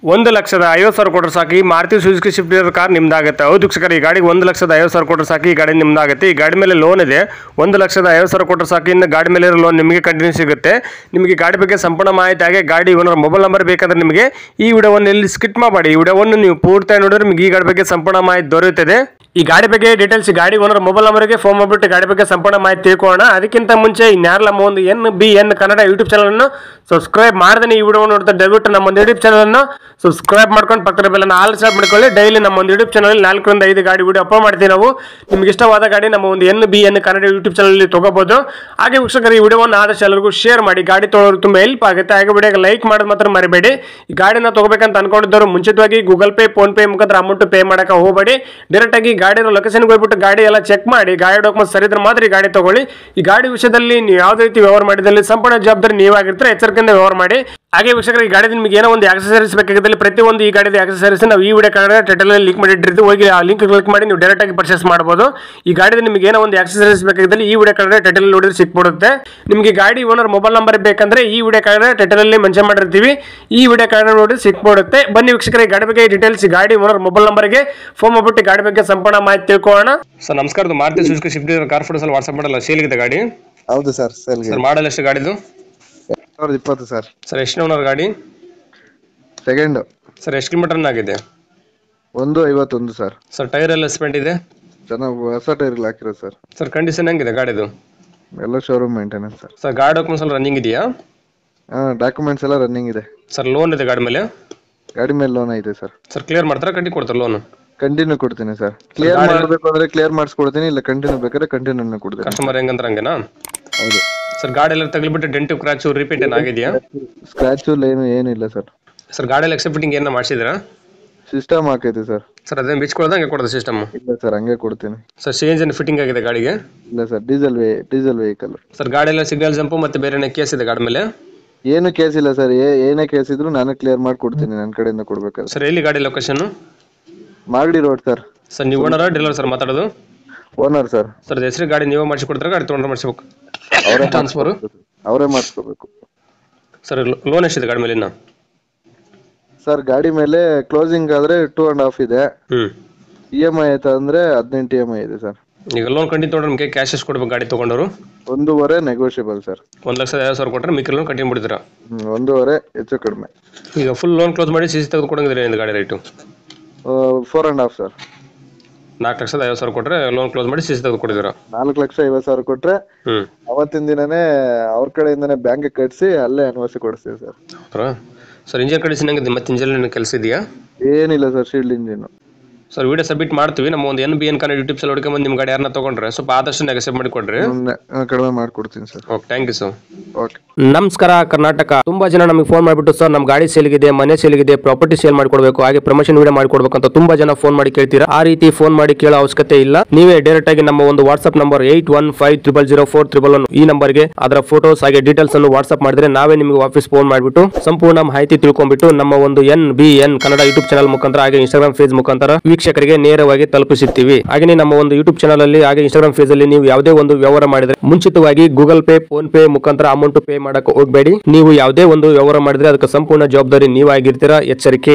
1,50,000 ಕೊಟ್ಟರೆ ಸಾಕು ಈ Maruti Suzuki Swift Dzire car ನಿಮ್ದಾಗುತ್ತೆ. ಹೌದು ವೀಕ್ಷಕರೇ, ಈ ಗಾಡಿಗೆ 1,50,000 ಕೊಟ್ಟರೆ ಸಾಕು ಈ ಗಾಡಿ ನಿಮ್ದಾಗುತ್ತೆ. ಈ ಗಾಡಿ ಮೇಲೆ ಲೋನ್ ಇದೆ. 1,50,000 ಕೊಟ್ಟರೆ ಸಾಕು ಇನ್ನು ಗಾಡಿ ಮೇಲೆ ಇರೋ ಲೋನ್ ನಿಮಗೆ ಕಂಟಿನ್ಯೂ ಸಿಗುತ್ತೆ. ನಿಮಗೆ ಗಾಡಿ ಬಗ್ಗೆ ಸಂಪೂರ್ಣ ಮಾಹಿತಿ ಹಾಗೆ ಗಾಡಿ ಓನರ್ ಮೊಬೈಲ್ ನಂಬರ್ ಬೇಕಾದ್ರೆ ನಿಮಗೆ ಈ ವಿಡಿಯೋವನ್ನು ಇಲ್ಲಿ ಸ್ಕಿಪ್ ಮಾಡಿ ಈ ವಿಡಿಯೋವನ್ನು ನೀವು ಪೂರ್ತಿ ನೋಡಿದ್ರೆ ನಿಮಗೆ ಈ ಗಾಡಿ ಬಗ್ಗೆ ಸಂಪೂರ್ಣ ಮಾಹಿತಿ ದೊರೆಯುತ್ತದೆ. ಈ ಗಾಡಿ ಬಗ್ಗೆ ಡೀಟೇಲ್ಸ್ ಗಾಡಿ ಓನರ್ ಮೊಬೈಲ್ ನಂಬರ್ಗೆ ಫೋನ್ ಮಾಡಿಬಿಟ್ಟು ಗಾಡಿ ಬಗ್ಗೆ ಸಂಪೂರ್ಣ ಮಾಹಿತಿ ತಿಳ್ಕೊಳ್ಳೋಣ. ಅದಕ್ಕಿಂತ ಮುಂಚೆ ಇನ್ಯಾರಲ್ಲ ಒಂದು NBN ಕನ್ನಡ ಯೂಟ್ಯೂಬ್ ಚಾನಲ್ ಅನ್ನು ಸಬ್ಸ್ಕ್ರೈಬ್ ಮಾಡದೇ ಈ ವಿಡಿಯೋ ನೋಡ್ತಾ ದಯವಿಟ್ಟು ನಮ್ಮ ಒಂದು ಯೂಟ್ಯೂಬ್ ಚಾನಲ್ ಅನ್ನು ಸಬ್ಸ್ಕ್ರೈಬ್ ಮಾಡ್ಕೊಂಡು ಪಕ್ಕದ ಬೆಲ್ಲನ್ನು ಆಲ್ ಸಬ್ ಮಾಡ್ಕೊಳ್ಳಿ. ಡೈಲಿ ನಮ್ಮ ಒಂದು ಯೂಟ್ಯೂಬ್ ಚಾನಲ್ 4 ರಿಂದ 5 ಗಾಡಿ ವಿಡಿಯೋ ಅಪ್ಲೋಡ್ ಮಾಡ್ತೀವಿ. ನಾವು ನಿಮ್ಗೆ ಇಷ್ಟವಾದ ಗಾಡಿ ನಮ್ಮ ಒಂದು NBN ಕನ್ನಡ ಯೂಟ್ಯೂಬ್ ಚಾನಲ್ ತಗೋಬಹುದು. ಹಾಗೆ ವೀಕ್ಷಕರು ಈ ವಿಡಿಯೋವನ್ನು ಆದಷ್ಟು ಎಲ್ಲರಿಗೂ ಶೇರ್ ಮಾಡಿ. ಗಾಡಿ ತೊಗೊಳ್ಳೋರು ತುಂಬಾ ಹೆಲ್ಪ್ ಆಗುತ್ತೆ. ಹಾಗೆ ವಿಡಿಯೋಗೆ ಲೈಕ್ ಮಾಡೋದು ಮಾತ್ರ ಮರಿಬೇಡಿ. ಈ ಗಾಡಿನ ತಗೋಬೇಕಂತ ಅನ್ಕೊಂಡಿದ್ದವರು ಮುಂಚಿತವಾಗಿ ಗೂಗಲ್ ಪೇ ಫೋನ್ ಪೇ ಮುಖಾಂತರ ಅಮೌಂಟ್ ಪೇ ಮಾಡಕ್ಕೆ ಹೋಗಬೇಡಿ. ಡೈರೆಕ್ಟ್ ಆಗಿ ಗಾಡಿ ಲೊಕೇಶನ್ಗೆ ಹೋಗ್ಬಿಟ್ಟು ಗಾಡಿ ಎಲ್ಲ ಚೆಕ್ ಮಾಡಿ ಗಾಡಿ ಡಾಕ್ಯುಮೆಂಟ್ಸ್ ಸರಿ ಇದ್ರೆ ಮಾತ್ರ ಈ ಗಾಡಿ ತಗೊಳ್ಳಿ. ಈ ಗಾಡಿ ವಿಷಯದಲ್ಲಿ ನೀವು ಯಾವುದೇ ರೀತಿ ವ್ಯವಹಾರ ಮಾಡಿದಲ್ಲಿ ಸಂಪೂರ್ಣ ಜವಾಬ್ದಾರಿ ನೀವಾಗಿರ್ತಾರೆ. ಎಚ್ಚರಿಕೆಯಿಂದ ವ್ಯವಹಾರ ಮಾಡಿ. ಹಾಗೆ ವೀಕ್ಷಕರು ಈ ಗಾಡಿ ನಿಮಗೆ ಏನೋ ಒಂದು ಆಕ್ಸೆಸರೀಸ್ ಬೇಕಾಗಿದ್ದಲ್ಲಿ ಪ್ರತಿಯೊಂದು ಈ ಗಾಡಿದ ಆಕ್ಸೆಸರೀಸ್ ನಾವು ಈ ವಿಡಿಯೋ ಕಾರ್ಡ್ ಟೈಟಲ್ ಲಿಂಕ್ ಮಾಡಿಟ್ಟಿರ್ತೀವಿ. ಹೋಗಿ ಆ ಲಿಂಕ್ ಕ್ಲಿಕ್ ಮಾಡಿ ನೀವು ಡೈರೆಕ್ಟ್ ಆಗಿ ಪರ್ಚೇಸ್ ಮಾಡಬಹುದು. ಈ ಗಾಡಿದ ನಿಮಗೆ ಏನೋ ಒಂದು ಆಕ್ಸೆಸರೀಸ್ ಬೇಕಾಗಿದ್ದಲ್ಲಿ ಈ ವಿಡಿಯೋ ಕಾರ್ಡ್ ಟೈಟಲ್ ನೋಡಿದ್ರೆ ಸಿಕ್ಬಿಡುತ್ತೆ. ನಿಮಗೆ ಗಾಡಿ ಓನರ್ ಮೊಬೈಲ್ ನಂಬರ್ ಬೇಕಂದ್ರೆ ಈ ವಿಡಿಯೋ ಕಾರ್ಡ್ ಟೈಟಲ್ ಅಲ್ಲಿ ಮೆನ್ಷನ್ ಮಾಡಿರ್ತೀವಿ. ಈ ವಿಡಿಯೋ ಕಾರ್ಡ್ ನೋಡಿ ಸಿಕ್ಬಿಡುತ್ತೆ. ಬನ್ನಿ ವೀಕ್ಷಕರ ಈ ಗಾಡಿ ಬಗ್ಗೆ ಡೀಟೇಲ್ಸ್ ಗಾಡಿ ಓನರ್ ಮೊಬೈಲ್ ನಂಬರ್ಗೆ ಫೋನ್ ಮಾಡ್ಬಿಟ್ಟು ಗಾಡಿ ಬಗ್ಗೆ ಸಂಪೂರ್ಣ ಮಾಹಿತಿ ತಿಳ್ಕೊಳ್ಳೋಣ. ಸರ್ ನಮಸ್ಕಾರ, Maruti Suzuki Swift Dzire car photos ಅಲ್ಲಿ ವಾಟ್ಸ್ಆಪ್ ಮಾಡಲ್ಲ ಸೇಲ್ ಇದೆ ಗಾಡಿ? ಹೌದು ಸರ್, ಸೇಲ್ ಸರ್ ಮಾಡಲ್ ಎಷ್ಟು ಗಾಡಿದು? 2020 ಸರ್. ಸರ್ ಎಷ್ಟು ಓನರ್ ಗಾಡಿ? ಸೆಕೆಂಡ್. ಸರ್ ಎಷ್ಟು ಕಿಲೋಮೀಟರ್ ಆಗಿದೆ? 151 ಸರ್. ಸರ್ ಟೈರ್ ಎಲ್ಲ ಸ್ಪೆಂಟ್ ಇದೆ? ಚೆನ್ನಾಗಿ ಹೊಸ ಟೈರ್ ಹಾಕಿರೋ ಸರ್. ಸರ್ ಕಂಡೀಷನ್ ಹೆಂಗಿದೆ ಗಾಡಿದು? ಎಲ್ಲ ಶೋರೂಮ್ ಮೇಂಟೆನೆನ್ಸ್ ಸರ್. ಸರ್ ಗಾಡಿ ಡಾಕ್ಯುಮೆಂಟ್ಸ್ ಎಲ್ಲ ರನ್ನಿಂಗ್ ಇದೆಯಾ? ಡಾಕ್ಯುಮೆಂಟ್ಸ್ ಎಲ್ಲ ರನ್ನಿಂಗ್ ಇದೆ ಸರ್. ಲೋನ್ ಇದೆ ಗಾಡಿ ಮೇಲೆ? ಗಾಡಿ ಮೇಲೆ ಲೋನ್ ಐತೆ ಸರ್. ಸರ್ ಕ್ಲಿಯರ್ ಮಾಡ್ತಾರಾ ಕಂಟಿ ಕೊಡ್ತಾರೆ ಲೋನ್? ಕಂಟಿನ್ಯೂ ಕೊಡ್ತೀನಿ ಸರ್. ಕ್ಲಿಯರ್ ಮಾಡಬೇಕು ಅಂದ್ರೆ ಕ್ಲಿಯರ್ ಮಾಡಿಸ್ಕೊಡ್ತೀನಿ, ಇಲ್ಲ ಕಂಟಿನ್ಯೂ ಬೇಕಾದ್ರೆ ಕಂಟಿನ್ಯೂ ಕೊಡ್ತೀನಿ. ಕಸ್ಟಮರ್ ಹೆಂಗಂದ್ರೆ ಹಂಗೇನಾ? ಹೌದು ಸರ್. ಗಾಡಿ ಎಲ್ಲ ತಗಲಿಬಿಟ್ಟು ಡೆಂಟು ಕ್ರಾಚು ರಿಪೇಂಟ್ ಏನಾಗಿದೆಯಾ? ಸ್ಕ್ರಾಚು ಏನಿಲ್ಲ ಸರ್. ಸರ್ ಗಾಡಿಯಲ್ಲಿ ಎಕ್ಸೆಪ್ಟ್ ಫಿಟ್ಟಿಂಗ್ ಏನ ಮಾಡಿಸಿದ್ರಾ? ಸಿಸ್ಟಮ್ ಹಾಕೈತೆ ಸರ್. ಸರ್ ಅದೇನು ಬಿಚ್ಕೊಳ್ಳೋದು ಹಂಗೆ ಕೊಡೋದು ಸಿಸ್ಟಮ್? ಇಲ್ಲ ಸರ್, ಹಂಗೆ ಕೊಡ್ತೀನಿ. ಸರ್ ಚೇಂಜ್ ಏನು ಫಿಟ್ಟಿಂಗ್ ಆಗಿದೆ ಗಾಡಿಗೆ? ಇಲ್ಲ ಸರ್, ಡೀಸೆಲ್ ವೆಹಿಕಲ್. ಸರ್ ಗಾಡಿ ಎಲ್ಲ ಸಿಗ್ನಲ್ ಜಂಪು ಮತ್ತೆ ಬೇರೆ ಕೇಸ್ ಇದೆ ಗಾಡಿ ಮೇಲೆ? ಏನು ಕೇಸ್ ಇಲ್ಲ ಸರ್. ಏನೇ ಕೇಸ್ ಇದ್ರು ನಾನು ಕ್ಲಿಯರ್ ಮಾಡಿ ಕೊಡ್ತೀನಿ ನನ್ನ ಕಡೆಯಿಂದ ಕೊಡ್ಬೇಕಾದ್ರೆ. ಸರ್ ಎಲ್ಲಿ ಗಾಡಿ location? Magadi road sir. Sir ನೀವು ಓನರ್ ಡೀಲರ್ ಸರ್ ಮಾತಾಡೋದು? Owner sir. ಸರ್ ಹೆಸರು ಗಾಡಿ ನೀವೇ ಮಾಡಿಸಿ ಕೊಡ್ತಾರೆ, ಗಾಡಿ ತೊಗೊಂಡ್ರೆ ಮಾಡಿಸ್ಬೇಕು? ಅವರೇ ಟ್ರಾನ್ಸ್ಫರ್ ಅವರೇ ಮಾಡಿಸ್ಕೋಬೇಕು. ಸರ್ ಲೋನ್ ಎಷ್ಟಿದೆ ಗಾಡಿ ಮೇಲೆ ಇನ್ನು? ಸರ್ ಗಾಡಿ ಮೇಲೆ ಕ್ಲೋಸಿಂಗ್ ಆದ್ರೆ 2.5 ಇದೆ. EMI ಆಯ್ತಾ ಅಂದ್ರೆ 18 EMI ಇದೆ ಸರ್. ಈಗ ಲೋನ್ ಕಂಟಿನ್ಯೂ ತೊಗೊಂಡ್ರೆ ನಿಮಗೆ ಕ್ಯಾಶ್ ಎಷ್ಟು ಕೊಡ್ಬೇಕು ಗಾಡಿ ತೊಗೊಂಡವರು? 1.5 ನೆಗೋಷಿಯಬಲ್ ಸರ್. 1,50,000 ಕೊಟ್ಟರೆ ಮಿಕ್ಕಿ ಲೋನ್ ಕಂಟಿನ್ಯೂ ಬಿಡ್ತೀರಾ? 1.5 ಹೆಚ್ಚು ಕಡಿಮೆ. ಈಗ ಫುಲ್ ಲೋನ್ ಕ್ಲೋಸ್ ಮಾಡಿ CC ತೆಗೆದು ಕೊಡಂಗಿದ್ರೆ ಏನು ಗಾಡಿ ರೇಟು? 4.5 ಸರ್. 4,50,000 ಕೊಟ್ಟರೆ ಲೋನ್ ಕ್ಲೋಸ್ ಮಾಡಿ CC ತೆಗೆದು ಕೊಡಿದ್ದೀರಾ? 4,50,000 ಕೊಟ್ರೆ ಅವತ್ತಿನ ದಿನನೇ ಅವ್ರ ಕಡೆಯಿಂದನೇ ಬ್ಯಾಂಕ್ ಕಟ್ಸಿ ಅಲ್ಲೇ ಅನ್ವಸಿ ಕೊಡಿಸ್ತೀವಿ ಸರ್. ಹೌದಾ ಸರ್? ಇಂಜಿನ್ ಕಂಡೀಷನ್ ಹೆಂಗಿದೆ? ಮತ್ತೆ ಇಂಜಿನ್ ಕೆಲಸ ಇದೆಯಾ? ಏನಿಲ್ಲ sir, shield engine. Sir video submit ಮಾಡ್ತೀವಿ. ನಮ್ಮ ಒಂದು NBN ಕನ್ನಡ ಯೂಟ್ಯೂಬ್ ಚಾನಲ್ ಹುಡುಕೊಂಡ್ಬಂದು ನಿಮ್ಮ ಗಾಡಿ ಯಾರನ್ನ ತೊಗೊಂಡ್ರೆ ಸ್ವಲ್ಪ ಆದಷ್ಟು ನೆಗೆಸೇಟ್ ಮಾಡಿ ಕೊಡ್ರಿ. ಕಡಿಮೆ ಮಾಡ್ಕೊಡ್ತೀನಿ sir. Okay, thank you sir. Okay. ನಮಸ್ಕಾರ ಕರ್ನಾಟಕ. ತುಂಬಾ ಜನ ನಮಗೆ ಫೋನ್ ಮಾಡಿಬಿಟ್ಟು ಸರ್ ನಮ್ಮ ಗಾಡಿ ಸೇಲ್ಗಿದೆ, ಮನೆ ಸೇಲ್ಗಿದೆ, ಪ್ರಾಪರ್ಟಿ ಸೇಲ್ ಮಾಡಿಕೊಡ್ಬೇಕು, ಹಾಗೆ ಪ್ರಮೋಷನ್ ವಿಡಿಯೋ ಮಾಡಿಕೊಡ್ಬೇಕು ಅಂತ ತುಂಬಾ ಜನ ಫೋನ್ ಮಾಡಿ ಕೇಳ್ತೀರಾ. ಆ ರೀತಿ ಫೋನ್ ಮಾಡಿ ಕೇಳೋ ಅವಶ್ಯಕತೆ ಇಲ್ಲ. ನೀವೇ ಡೈರೆಕ್ಟ್ ಆಗಿ ನಮ್ಮ ಒಂದು ವಾಟ್ಸ್ಆಪ್ ನಂಬರ್ 81500411 ಈ ನಂಬರ್ಗೆ ಅದರ ಫೋಟೋಸ್ ಹಾಗೆ ಡೀಟೇಲ್ಸ್ ಅನ್ನು ವಾಟ್ಸ್ಆಪ್ ಮಾಡಿದ್ರೆ ನಾವೇ ನಿಮಗೆ ವಾಪಸ್ ಫೋನ್ ಮಾಡಿಬಿಟ್ಟು ಸಂಪೂರ್ಣ ಮಾಹಿತಿ ತಿಳ್ಕೊಂಡ್ಬಿಟ್ಟು ನಮ್ಮ ಒಂದು NBN ಕನ್ನಡ ಯೂಟ್ಯೂಬ್ ಚಾನಲ್ ಮುಖಾಂತರ ಹಾಗೆ ಇನ್ಸ್ಟಾಗ್ರಾಮ್ ಪೇಜ್ ಮುಖಾಂತರ ವೀಕ್ಷಕರಿಗೆ ನೇರವಾಗಿ ತಲುಪಿಸುತ್ತೀವಿ. ಹಾಗೆ ನಮ್ಮ ಒಂದು ಯೂಟ್ಯೂಬ್ ಚಾನಲ್ ಅಲ್ಲಿ ಹಾಗೆ ಇನ್ಸ್ಟಾಗ್ರಾಮ್ ಪೇಜ್ ಅಲ್ಲಿ ನೀವು ಯಾವುದೇ ಒಂದು ವ್ಯವಹಾರ ಮಾಡಿದ್ರೆ ಮುಂಚಿತವಾಗಿ ಗೂಗಲ್ ಪೇ ಫೋನ್ ಪೇ ಮುಖಾಂತರ ಅಮೌಂಟ್ ಪೇ ಮಾಡಕ್ಕೆ ಹೋಗಬೇಡಿ. ನೀವು ಯಾವುದೇ ಒಂದು ವ್ಯವಹಾರ ಮಾಡಿದ್ರೆ ಅದಕ್ಕೆ ಸಂಪೂರ್ಣ ಜವಾಬ್ದಾರಿ ನೀವಾಗಿರ್ತೀರಾ. ಎಚ್ಚರಿಕೆ.